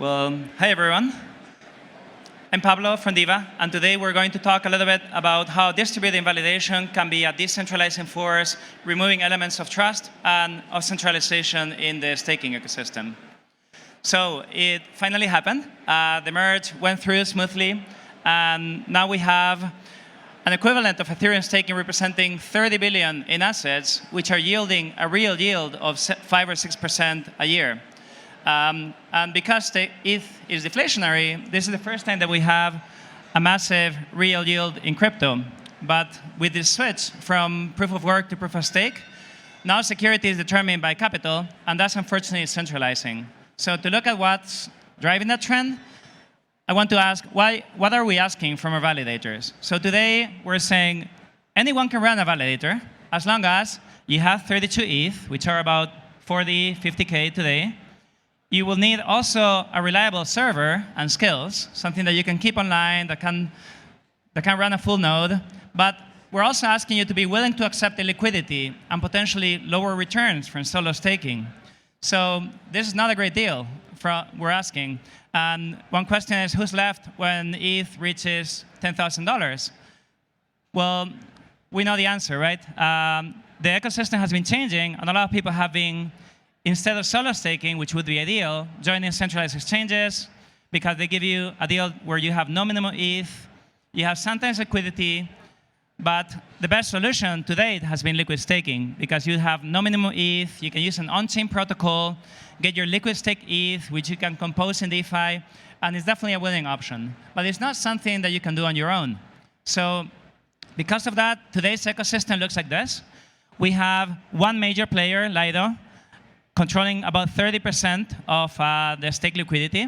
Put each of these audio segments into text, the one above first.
Well, hi everyone. I'm Pablo from Diva, and today we're going to talk a little bit about how distributed validation can be a decentralizing force, removing elements of trust and of centralization in the staking ecosystem. So it finally happened. The merge went through smoothly, and now we have an equivalent of Ethereum staking representing 30 billion in assets, which are yielding a real yield of 5 or 6% a year. And because the ETH is deflationary, this is the first time that we have a massive real yield in crypto. But with this switch from proof of work to proof of stake, now security is determined by capital, and that's unfortunately centralizing. So to look at what's driving that trend, I want to ask, what are we asking from our validators? So today, we're saying anyone can run a validator as long as you have 32 ETH, which are about 40, 50K today. You will need also a reliable server and skills, something that you can keep online, that can run a full node. But we're also asking you to be willing to accept the liquidity and potentially lower returns from solo staking. So this is not a great deal we're asking. And one question is, who's left when ETH reaches $10,000? Well, we know the answer, right? The ecosystem has been changing, and a lot of people have been, instead of solo staking, which would be ideal, joining centralized exchanges, because they give you a deal where you have no minimum ETH, you have sometimes liquidity, but the best solution to date has been liquid staking, because you have no minimum ETH, you can use an on-chain protocol, get your liquid stake ETH, which you can compose in DeFi, and it's definitely a winning option. But it's not something that you can do on your own. So because of that, today's ecosystem looks like this. We have one major player, Lido, controlling about 30% of the stake liquidity.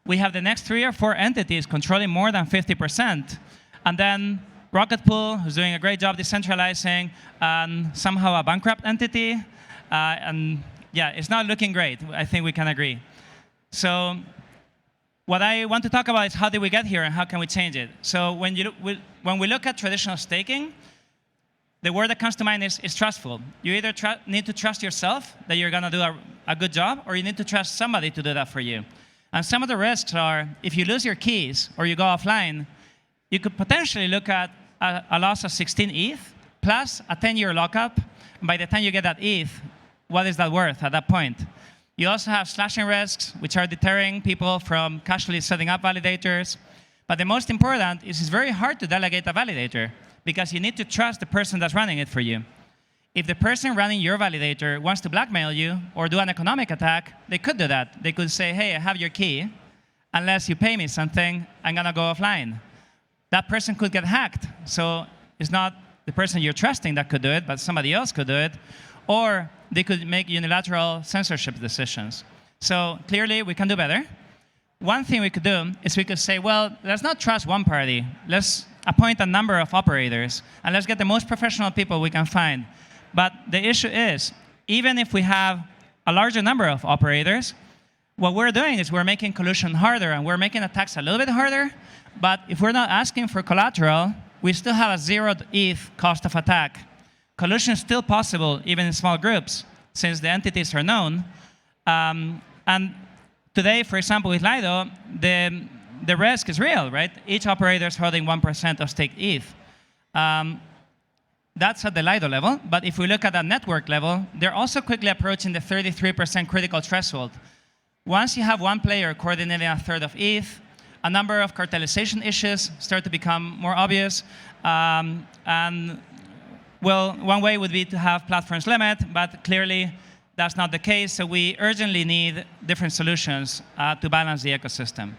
We have the next 3 or 4 entities controlling more than 50%. And then Rocket Pool, who's doing a great job decentralizing, and somehow a bankrupt entity. And yeah, it's not looking great. I think we can agree. So what I want to talk about is how did we get here and how can we change it? So when we look at traditional staking, the word that comes to mind is trustful. You either need to trust yourself that you're going to do a good job, or you need to trust somebody to do that for you. And some of the risks are, if you lose your keys or you go offline, you could potentially look at a loss of 16 ETH plus a 10-year lockup. And by the time you get that ETH, what is that worth at that point? You also have slashing risks, which are deterring people from casually setting up validators. But the most important is it's very hard to delegate a validator, because you need to trust the person that's running it for you. If the person running your validator wants to blackmail you or do an economic attack, they could do that. They could say, hey, I have your key. Unless you pay me something, I'm going to go offline. That person could get hacked. So it's not the person you're trusting that could do it, but somebody else could do it. Or they could make unilateral censorship decisions. So clearly, we can do better. One thing we could do is we could say, well, let's not trust one party. Let's appoint a number of operators, and let's get the most professional people we can find. But the issue is, even if we have a larger number of operators, what we're doing is we're making collusion harder, and we're making attacks a little bit harder. But if we're not asking for collateral, we still have a 0 ETH cost of attack. Collusion is still possible, even in small groups, since the entities are known. And today, for example, with Lido, the risk is real, right? Each operator is holding 1% of staked ETH. That's at the Lido level. But if we look at the network level, they're also quickly approaching the 33% critical threshold. Once you have one player coordinating a third of ETH, a number of cartelization issues start to become more obvious. And well, one way would be to have platforms limit, but clearly that's not the case. So we urgently need different solutions to balance the ecosystem.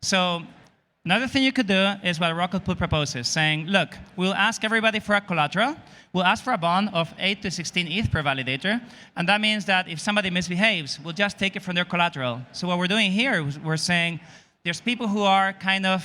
So another thing you could do is what Rocket Pool proposes, saying, look, we'll ask everybody for a collateral. We'll ask for a bond of 8 to 16 ETH per validator. And that means that if somebody misbehaves, we'll just take it from their collateral. So what we're doing here is we're saying there's people who are kind of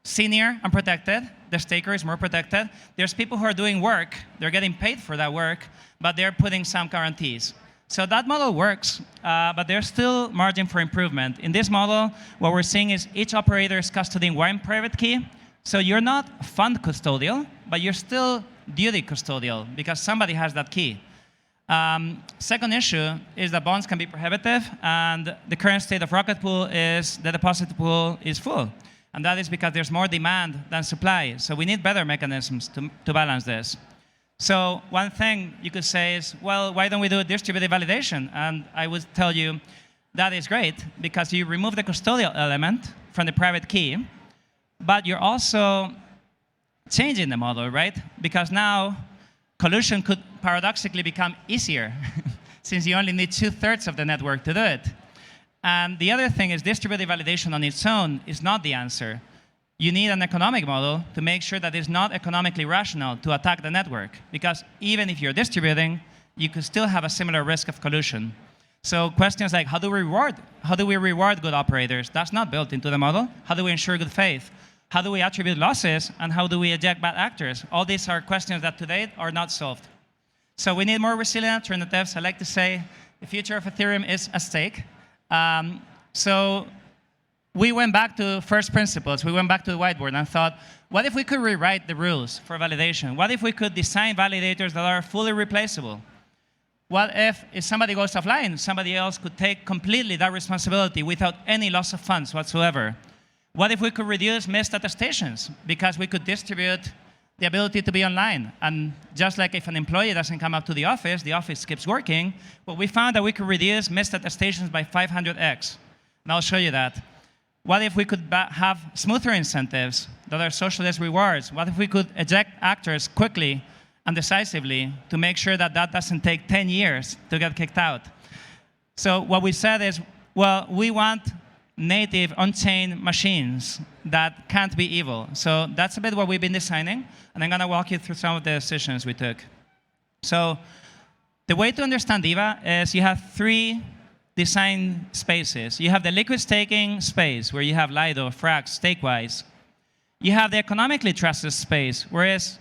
senior and protected. The staker is more protected. There's people who are doing work. They're getting paid for that work, but they're putting some guarantees. So that model works, but there's still margin for improvement. In this model, what we're seeing is each operator is custodying one private key. So you're not fund custodial, but you're still duty custodial, because somebody has that key. Second issue is that bonds can be prohibitive, and the current state of Rocket Pool is the deposit pool is full. And that is because there's more demand than supply. So we need better mechanisms to balance this. So one thing you could say is, well, why don't we do distributed validation? And I would tell you that is great, because you remove the custodial element from the private key, but you're also changing the model, right? Because now collusion could paradoxically become easier since you only need 2/3 of the network to do it. And the other thing is distributed validation on its own is not the answer. You need an economic model to make sure that it's not economically rational to attack the network, because even if you're distributing, you could still have a similar risk of collusion. So questions like, how do we reward good operators? That's not built into the model. How do we ensure good faith? How do we attribute losses, and how do we eject bad actors? All these are questions that to date are not solved. So we need more resilient alternatives. I like to say the future of Ethereum is at stake. So we went back to first principles. We went back to the whiteboard and thought, what if we could rewrite the rules for validation? What if we could design validators that are fully replaceable? What if somebody goes offline, somebody else could take completely that responsibility without any loss of funds whatsoever? What if we could reduce missed attestations, because we could distribute the ability to be online? And just like if an employee doesn't come up to the office keeps working. But we found that we could reduce missed attestations by 500x. And I'll show you that. What if we could have smoother incentives that are socialist rewards? What if we could eject actors quickly and decisively to make sure that that doesn't take 10 years to get kicked out? So what we said is, well, we want native on-chain machines that can't be evil. So that's a bit what we've been designing, and I'm going to walk you through some of the decisions we took. So the way to understand Diva is you have 3 design spaces. You have the liquid staking space, where you have Lido, Frax, Stakewise. You have the economically trusted space, whereas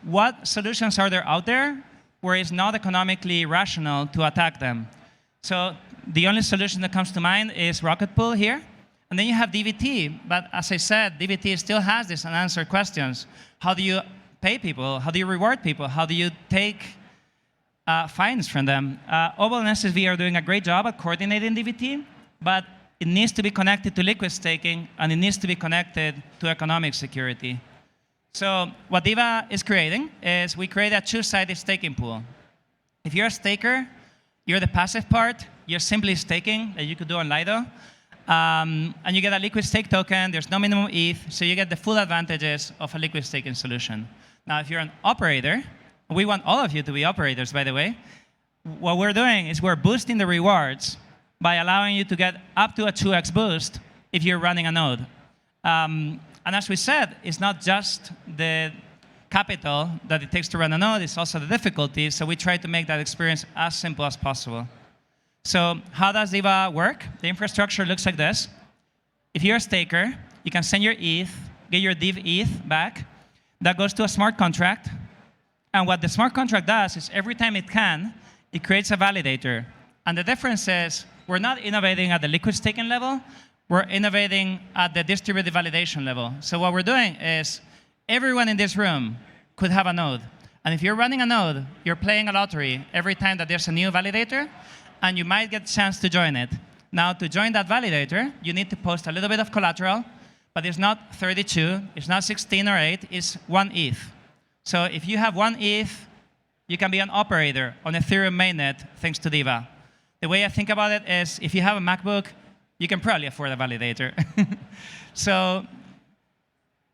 what solutions are there out there where it's not economically rational to attack them? So the only solution that comes to mind is Rocket Pool here. And then you have DVT. But as I said, DVT still has these unanswered questions. How do you pay people? How do you reward people? How do you take fines from them? Oval and SSV are doing a great job at coordinating DVT, but it needs to be connected to liquid staking, and it needs to be connected to economic security. So what Diva is creating is we create a 2-sided staking pool. If you're a staker, you're the passive part. You're simply staking, that you could do on Lido. And you get a liquid stake token. There's no minimum ETH, so you get the full advantages of a liquid staking solution. Now, if you're an operator, we want all of you to be operators, by the way. What we're doing is we're boosting the rewards by allowing you to get up to a 2x boost if you're running a node. And as we said, it's not just the capital that it takes to run a node, it's also the difficulty. So we try to make that experience as simple as possible. So how does Diva work? The infrastructure looks like this. If you're a staker, you can send your ETH, get your div ETH back. That goes to a smart contract. And what the smart contract does is every time it can, it creates a validator. And the difference is we're not innovating at the liquid staking level. We're innovating at the distributed validation level. So what we're doing is everyone in this room could have a node. And if you're running a node, you're playing a lottery every time that there's a new validator, and you might get a chance to join it. Now, to join that validator, you need to post a little bit of collateral, but it's not 32, it's not 16 or 8, it's 1 ETH. So if you have 1 ETH, you can be an operator on Ethereum mainnet thanks to Diva. The way I think about it is if you have a MacBook, you can probably afford a validator. So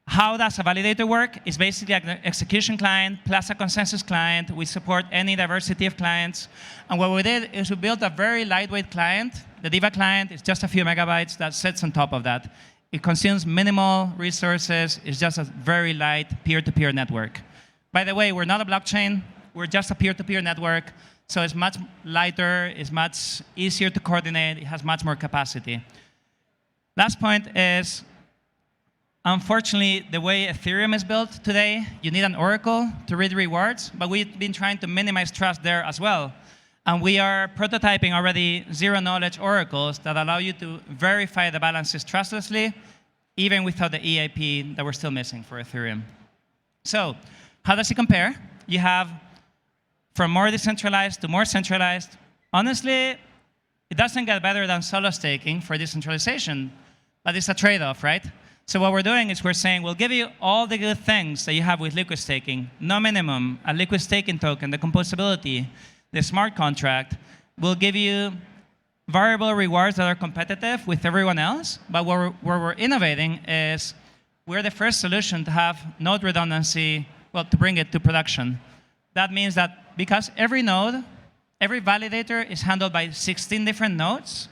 how does a validator work? It's basically an execution client plus a consensus client. We support any diversity of clients. And what we did is we built a very lightweight client. The Diva client is just a few megabytes that sits on top of that. It consumes minimal resources. It's just a very light peer-to-peer network. By the way, we're not a blockchain. We're just a peer-to-peer network. So it's much lighter. It's much easier to coordinate. It has much more capacity. Last point is, unfortunately, the way Ethereum is built today, you need an oracle to read rewards, but we've been trying to minimize trust there as well. And we are prototyping already zero-knowledge oracles that allow you to verify the balances trustlessly, even without the EIP that we're still missing for Ethereum. So how does it compare? You have from more decentralized to more centralized. Honestly, it doesn't get better than solo staking for decentralization, but it's a trade-off, right? So what we're doing is we're saying, we'll give you all the good things that you have with liquid staking, no minimum, a liquid staking token, the composability, the smart contract. We'll give you variable rewards that are competitive with everyone else, but where we're innovating is we're the first solution to have node redundancy, well, to bring it to production. That means that because every node, every validator is handled by 16 different nodes,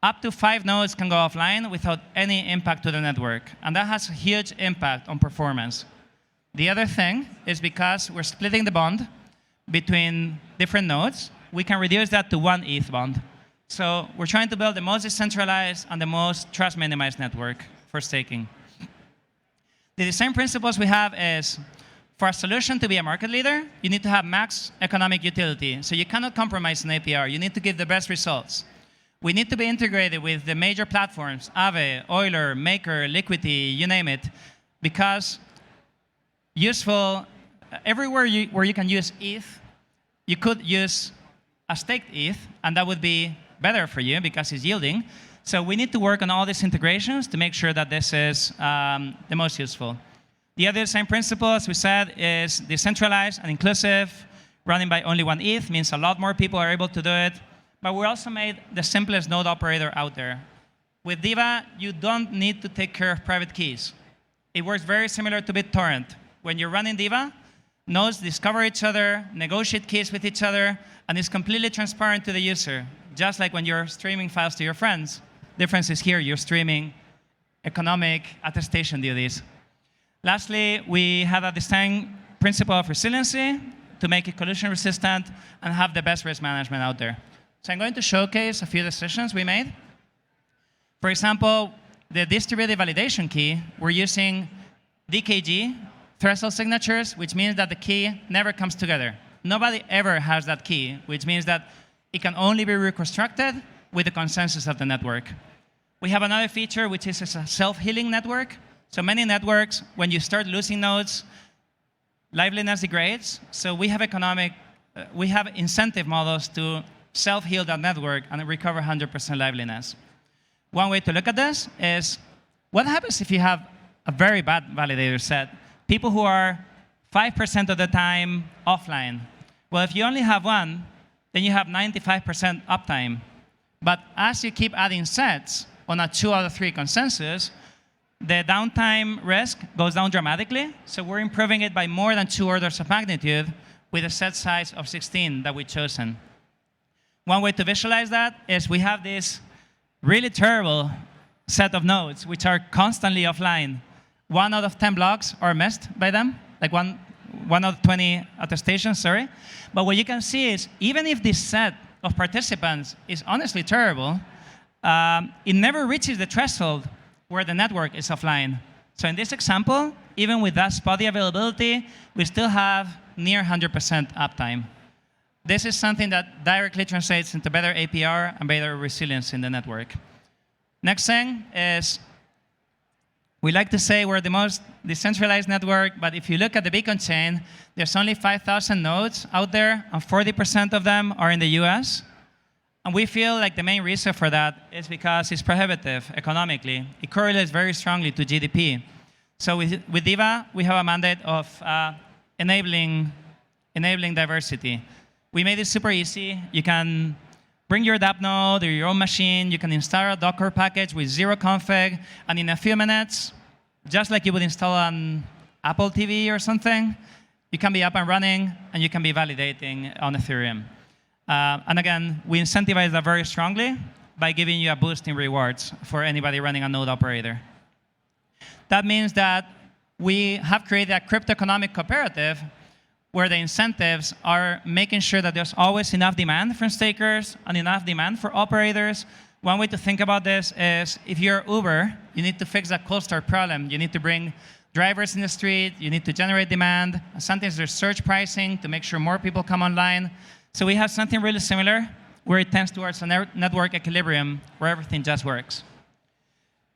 up to 5 nodes can go offline without any impact to the network. And that has a huge impact on performance. The other thing is because we're splitting the bond between different nodes, we can reduce that to 1 ETH bond. So we're trying to build the most decentralized and the most trust-minimized network for staking. The design principles we have is, for a solution to be a market leader, you need to have max economic utility. So you cannot compromise on APR. You need to give the best results. We need to be integrated with the major platforms, Aave, Euler, Maker, Liquidity, you name it, because useful, everywhere where you can use ETH, you could use a staked ETH, and that would be better for you because it's yielding. So we need to work on all these integrations to make sure that this is the most useful. The other design principle, as we said, is decentralized and inclusive. Running by only 1 ETH means a lot more people are able to do it. But we also made the simplest node operator out there. With Diva, you don't need to take care of private keys. It works very similar to BitTorrent. When you're running Diva, nodes discover each other, negotiate keys with each other, and it's completely transparent to the user, just like when you're streaming files to your friends. Difference is here, you're streaming economic attestation duties. Lastly, we have a design principle of resiliency to make it collision resistant and have the best risk management out there. So I'm going to showcase a few decisions we made. For example, the distributed validation key, we're using DKG, threshold signatures, which means that the key never comes together. Nobody ever has that key, which means that it can only be reconstructed with the consensus of the network. We have another feature, which is a self-healing network. So many networks, when you start losing nodes, liveliness degrades. So we have incentive models to self-heal that network and recover 100% liveliness. One way to look at this is, what happens if you have a very bad validator set? People who are 5% of the time offline. Well, if you only have one, then you have 95% uptime. But as you keep adding sets on a 2 out of 3 consensus, the downtime risk goes down dramatically. So we're improving it by more than 2 orders of magnitude with a set size of 16 that we've chosen. One way to visualize that is we have this really terrible set of nodes which are constantly offline. 1 out of 10 blocks are missed by them, like one out of 20 attestations, sorry. But what you can see is, even if this set of participants is honestly terrible, it never reaches the threshold where the network is offline. So in this example, even with that spotty availability, we still have near 100% uptime. This is something that directly translates into better APR and better resilience in the network. Next thing is, we like to say we're the most decentralized network, but if you look at the Beacon chain, there's only 5,000 nodes out there, and 40% of them are in the US. And we feel like the main reason for that is because it's prohibitive economically. It correlates very strongly to GDP. So with Diva, we have a mandate of enabling diversity. We made it super easy. You can bring your dApp node or your own machine. You can install a Docker package with 0 config. And in a few minutes, just like you would install an Apple TV or something, you can be up and running, and you can be validating on Ethereum. And again, we incentivize that very strongly by giving you a boost in rewards for anybody running a node operator. That means that we have created a cryptoeconomic cooperative where the incentives are making sure that there's always enough demand from stakers and enough demand for operators. One way to think about this is, if you're Uber, you need to fix that cold start problem. You need to bring drivers in the street. You need to generate demand. Sometimes there's surge pricing to make sure more people come online. So we have something really similar where it tends towards a network equilibrium where everything just works.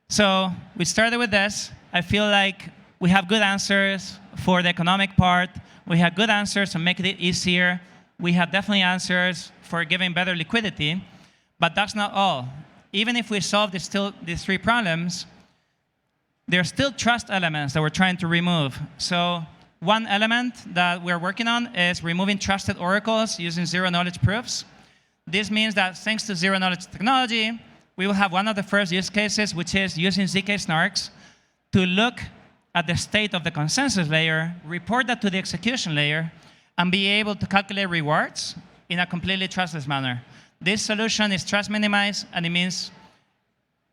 So we started with this. I feel like we have good answers for the economic part. We have good answers on making it easier. we have definitely answers for giving better liquidity, but that's not all. Even if we solve these 3 problems, there are still trust elements that we're trying to remove. So one element that we're working on is removing trusted oracles using zero-knowledge proofs. This means that thanks to zero-knowledge technology, we will have one of the first use cases, which is using ZK snarks to look at the state of the consensus layer, report that to the execution layer, and be able to calculate rewards in a completely trustless manner. This solution is trust minimized, and it means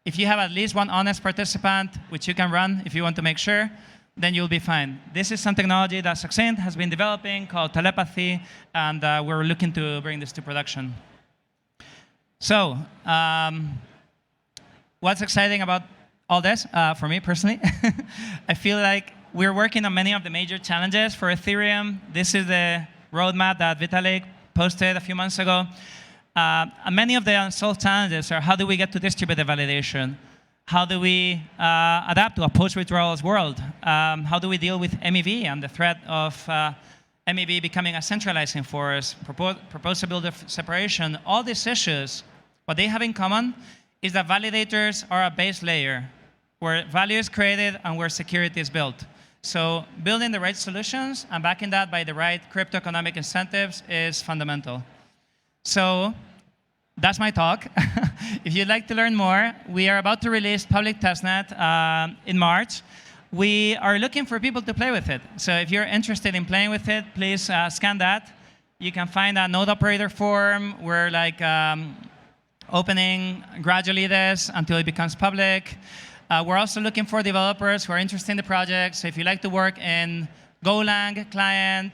if you have at least one honest participant, which you can run if you want to make sure, then you'll be fine. This is some technology that Succinct has been developing called telepathy, and we're looking to bring this to production. So, what's exciting about all this, for me personally? I feel like we're working on many of the major challenges for Ethereum. This is the roadmap that Vitalik posted a few months ago. Many of the unsolved challenges are how do we get to distributed validation? How do we adapt to a post-withdrawals world? How do we deal with MEV and the threat of MEV becoming a centralizing force, proposability of separation? All these issues, what they have in common is that validators are a base layer where value is created and where security is built. So building the right solutions and backing that by the right cryptoeconomic incentives is fundamental. So that's my talk. If you'd like to learn more, we are about to release public testnet in March. We are looking for people to play with it. So if you're interested in playing with it, please scan that. You can find a node operator form. We're like opening gradually this until it becomes public. We're also looking for developers who are interested in the project. So if you like to work in Golang client,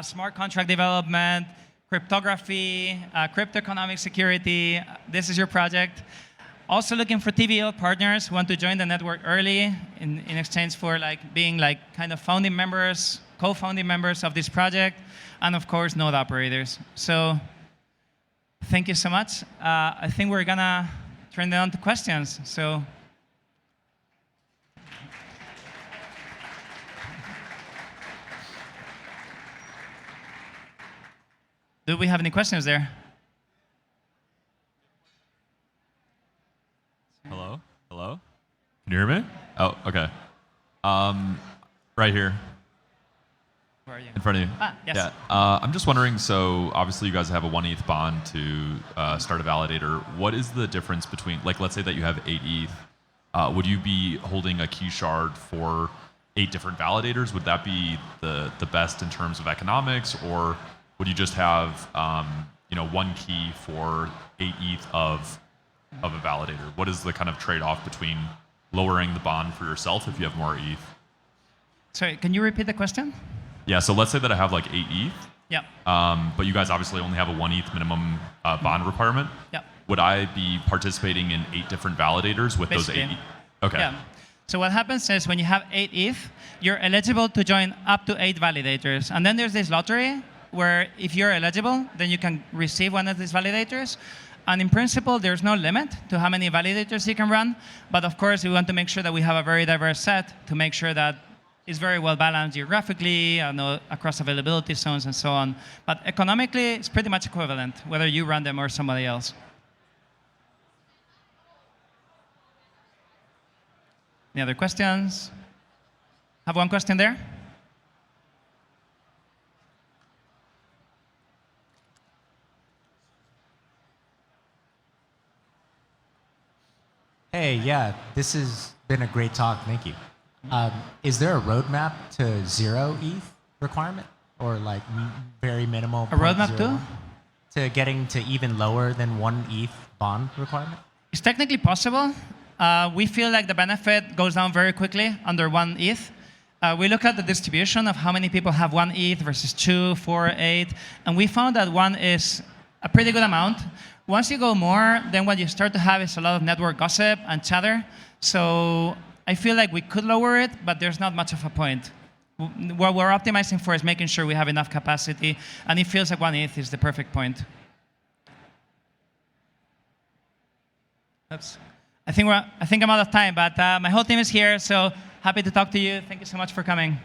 smart contract development, cryptography, cryptoeconomic security, this is your project. Also looking for TVL partners who want to join the network early in exchange for being kind of founding members, co-founding members of this project, and of course node operators. So thank you so much. I think we're gonna turn it on to questions. So. Do we have any questions there? Hello? Hello? Can you hear me? Oh, OK. Right here. Where are you? In front of you. Ah, yes. Yeah. I'm just wondering, so obviously you guys have a 1 ETH bond to start a validator. What is the difference between, let's say that you have 8 ETH. Would you be holding a key shard for 8 different validators? Would that be the best in terms of economics, or would you just have 1 key for 8 ETH of a validator? What is the kind of trade-off between lowering the bond for yourself if you have more ETH? Sorry, can you repeat the question? Yeah, so let's say that I have 8 ETH. Yeah. But you guys obviously only have a 1 ETH minimum bond requirement. Yeah. Would I be participating in 8 different validators with Basically. those 8 ETH? Okay. Yeah. So what happens is when you have 8 ETH, you're eligible to join up to 8 validators. And then there's this lottery where if you're eligible, then you can receive one of these validators. And in principle, there's no limit to how many validators you can run. But of course, we want to make sure that we have a very diverse set to make sure that it's very well balanced geographically, across availability zones and so on. But economically, it's pretty much equivalent, whether you run them or somebody else. Any other questions? Have one question there? Hey, yeah, this has been a great talk. Thank you. Is there a roadmap to 0 ETH requirement, or very minimal? A roadmap to? To getting to even lower than 1 ETH bond requirement? It's technically possible. We feel like the benefit goes down very quickly under 1 ETH. We look at the distribution of how many people have 1 ETH versus 2, 4, 8, and we found that 1 is a pretty good amount. Once you go more, then what you start to have is a lot of network gossip and chatter. So I feel like we could lower it, but there's not much of a point. What we're optimizing for is making sure we have enough capacity, and it feels like 1 ETH is the perfect point. Oops. I think I'm out of time, but my whole team is here, so happy to talk to you. Thank you so much for coming.